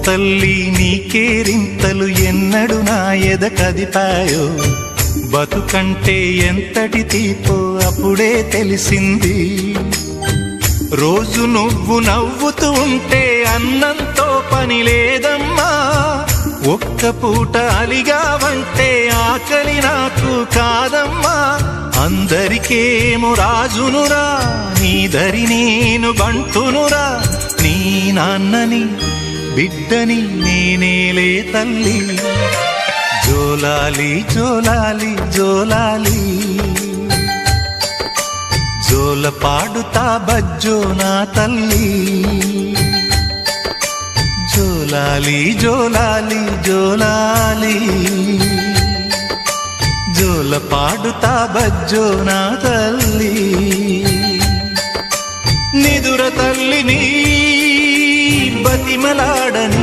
తల్లి నీకేరింతలు ఎన్నడు నా ఎద కదిపాయో, బతుకంటే ఎంతటి తీపో అప్పుడే తెలిసింది. రోజు నువ్వు నవ్వుతూ ఉంటే అన్నంతో పని లేదమ్మా, ఒక్క పూట అలిగావంటే ఆకలి నాకు కాదమ్మా. అందరికేమో రాజునురా, నీ దరి నేను బంటునురా, నీ నాన్నని బిడ్డని నేనేలే తల్లి. జోలాలి జోలాలి జోలాలి, జోల పాడుతా బజ్జో నా తల్లి. జోలాలి జోలాలి జోలాలి, జోల పాడుతా బజ్జో నా తల్లి. నిదుర తల్లిని బతిమలాడని